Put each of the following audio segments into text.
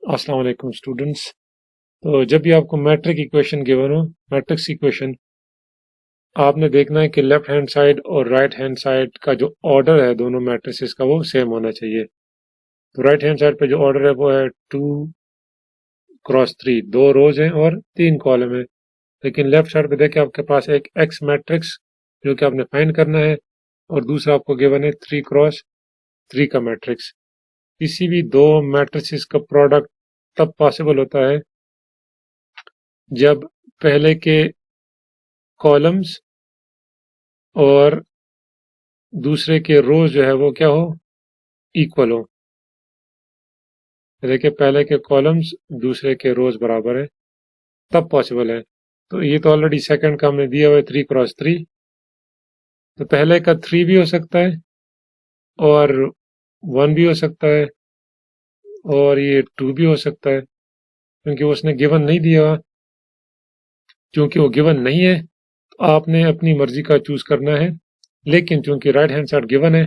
अस्सलाम वालेकुम स्टूडेंट्स। तो जब भी आपको मैट्रिक इक्वेशन गिवन हो, मैट्रिक्स इक्वेशन, आपने देखना है कि लेफ्ट हैंड साइड और राइट हैंड साइड का जो ऑर्डर है दोनों मैट्रिसेस का वो सेम होना चाहिए। तो राइट हैंड साइड पे जो ऑर्डर है वो है 2 क्रॉस 3, 2 रोज हैं और 3 कॉलम है। लेकिन लेफ्ट साइड पे देखिए आपके पास एक एक्स मैट्रिक्स जो कि आपने फाइंड करना है और दूसरा आपको गिवन है 3 क्रॉस 3 का मैट्रिक्स। किसी भी दो मैट्रिसेस का प्रोडक्ट तब पॉसिबल होता है जब पहले के कॉलम्स और दूसरे के रोज जो है वो क्या हो, इक्वल हो। देखिए पहले के कॉलम्स दूसरे के रोज बराबर है, तब पॉसिबल है। तो ये तो ऑलरेडी सेकंड का हमने दिया हुआ है 3 क्रॉस 3। तो पहले का 3 भी हो सकता है और 1 भी हो सकता है और ये 2 भी हो सकता है, क्योंकि उसने गिवन नहीं दिया। क्योंकि वो गिवन नहीं है तो आपने अपनी मर्जी का चूज करना है। लेकिन चूंकि राइट हैंड साइड गिवन है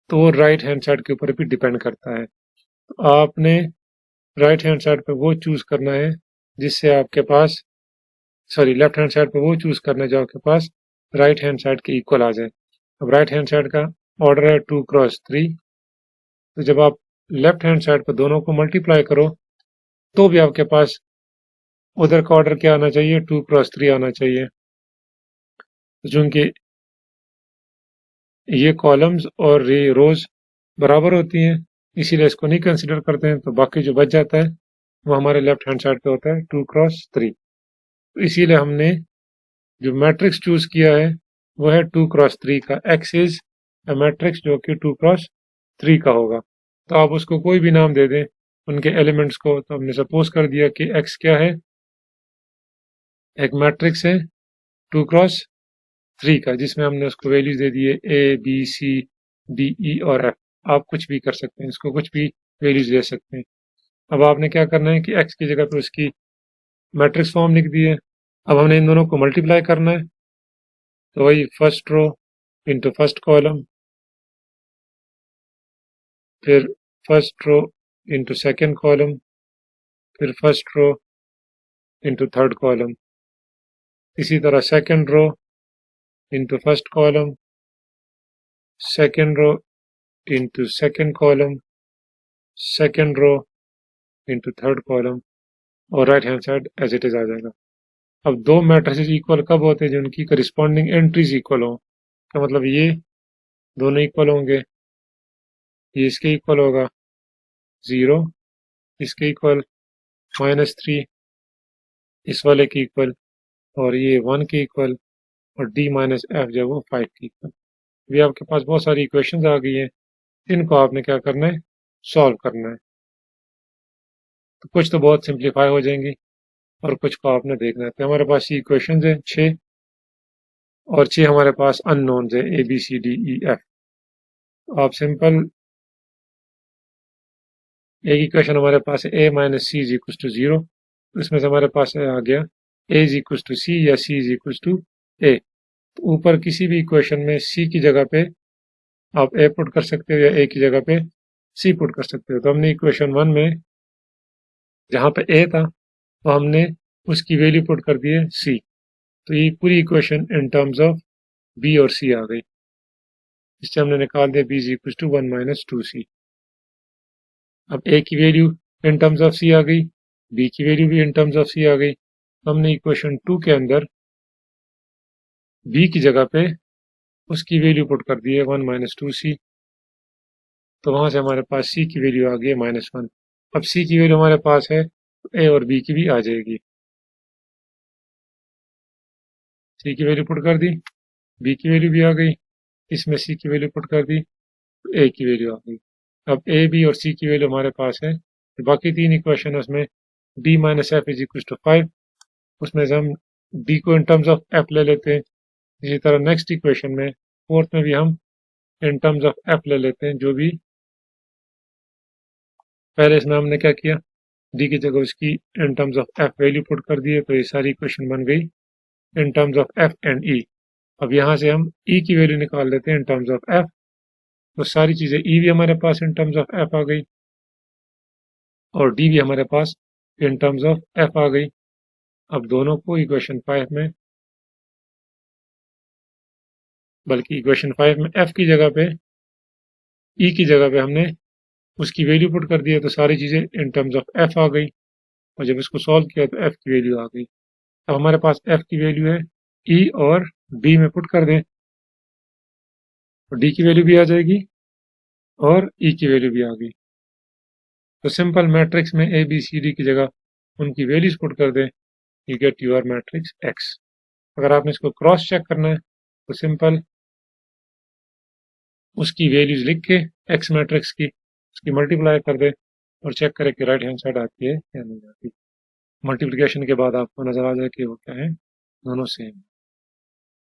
तो वो राइट हैंड साइड के ऊपर भी डिपेंड करता है। तो आपने राइट हैंड साइड पे वो चूज करना है जिससे आपके पास, सॉरी, लेफ्ट हैंड साइड पे वो चूज करना है जो आपके पास राइट हैंड साइड के इक्वल आ जाए। अब राइट हैंड साइड का ऑर्डर है 2 क्रॉस 3। तो जब आप लेफ्ट हैंड साइड पे दोनों को मल्टीप्लाई करो तो भी आपके पास उधर का ऑर्डर क्या आना चाहिए, 2 क्रॉस 3 आना चाहिए। तो चूंकि ये कॉलम्स और ये रोज बराबर होती हैं इसीलिए इसको नहीं कंसिडर करते हैं। तो बाकी जो बच जाता है वो हमारे लेफ्ट हैंड साइड पे होता है 2 क्रॉस 3। तो इसीलिए हमने जो मैट्रिक्स चूज किया है वो है 2 क्रॉस 3 का। एक्स इज अ मैट्रिक्स जो कि 2 क्रॉस 3 का होगा। तो आप उसको कोई भी नाम दे दें उनके एलिमेंट्स को। तो हमने सपोज कर दिया कि एक्स क्या है, एक मैट्रिक्स है 2 क्रॉस 3 का जिसमें हमने उसको वैल्यूज दे दिए A B C D E और F। आप कुछ भी कर सकते हैं, इसको कुछ भी वैल्यूज दे सकते हैं। अब आपने क्या करना है कि एक्स की जगह पे उसकी मैट्रिक्स फॉर्म लिख दी है। अब हमने इन दोनों को मल्टीप्लाई करना है। तो वही first row into first column, फिर first row into second column, फिर first row into third column. इसी तरह second row into first column, second row into second column, second row into third column और right hand side as it is आ जाएगा। अब दो matrices equal कब होते हैं, जिनकी करिस्पॉन्डिंग एंट्रीज इक्वल हो। का मतलब ये दोनों इक्वल होंगे, ये इसके इक्वल होगा 0, इसके इक्वल -3, इस वाले के इक्वल, और ये 1 के इक्वल, और d माइनस एफ जो है वो 5 के इक्वल। अभी आपके पास बहुत सारी इक्वेशंस आ गई हैं, इनको आपने क्या करना है, सॉल्व करना है। तो कुछ तो बहुत सिंप्लीफाई हो जाएंगी और कुछ को आपने देखना है। तो हमारे पास ये इक्वेशंस है 6 और 6 हमारे पास अननोन्स है ABCDEF। आप सिंपल एक इक्वेशन हमारे पास है A minus C is equal to 0। इसमें से हमारे पास आ गया A is equal to C या C is equal to A। तो ऊपर किसी भी इक्वेशन में C की जगह पे आप A पुट कर सकते हो या A की जगह पे C पुट कर सकते हो। तो हमने इक्वेशन 1 में जहाँ पे A था तो हमने उसकी वैल्यू पुट कर दी है C। तो ये पूरी equation in terms of B और C आ गई। इससे हमने निकाल दिया B is equal to 1 minus 2C। अब A की value in terms of C आ गई, B की वैल्यू भी इन टर्म्स ऑफ C आ गई। हमने इक्वेशन 2 के अंदर B की जगह पे उसकी वैल्यू पुट कर दी है 1 माइनस 2C। तो वहां से हमारे पास C की वैल्यू आ गई है -1। अब C की वैल्यू हमारे पास है तो A और B की भी आ जाएगी। C की वैल्यू पुट कर दी, B की वैल्यू भी आ गई, इसमें C की वैल्यू पुट कर दी तो A की वैल्यू आ गई। अब A, B और C की वैल्यू हमारे पास है। तो बाकी तीन इक्वेशन उसमें D minus F is equal to 5, उसमें से हम D को इन टर्म्स ऑफ F ले लेते हैं। इसी तरह नेक्स्ट इक्वेशन में फोर्थ में भी हम इन टर्म्स ऑफ F ले लेते हैं। जो भी पहले इसमें हमने क्या किया, डी की जगह उसकी in terms of F value put कर दी है। तो ये सारी इक्वेशन बन गई in terms of F and E. अब यहाँ से हम ई की वैल्यू निकाल लेते हैं इन टर्म्स ऑफ एफ। तो सारी चीज़ें ई भी हमारे पास इन टर्म्स ऑफ एफ आ गई। और डी भी हमारे पास इन टर्म्स ऑफ एफ आ गई। अब दोनों को इक्वेशन 5 में, बल्कि इक्वेशन 5 में एफ की जगह पे, ई की जगह पे हमने उसकी वैल्यू पुट कर दिया, तो सारी चीज़ें इन टर्म्स ऑफ एफ आ गई। और जब इसको सॉल्व किया तो एफ की वैल्यू आ गई। अब हमारे पास एफ की वैल्यू है, ई और डी में पुट कर दें तो डी की वैल्यू भी आ जाएगी और ई की वैल्यू भी आ गई। तो सिंपल मैट्रिक्स में ए बी सी डी की जगह उनकी वैल्यूज पुट कर दें, you get your matrix X. अगर आपने इसको क्रॉस चेक करना है तो सिंपल उसकी वैल्यूज लिख के एक्स मैट्रिक्स की उसकी मल्टीप्लाई कर दे और चेक करें कि राइट हैंड साइड आती है या नहीं आती। मल्टीप्लिकेशन के बाद आपको नजर आ जाए कि वो क्या है, दोनों सेम।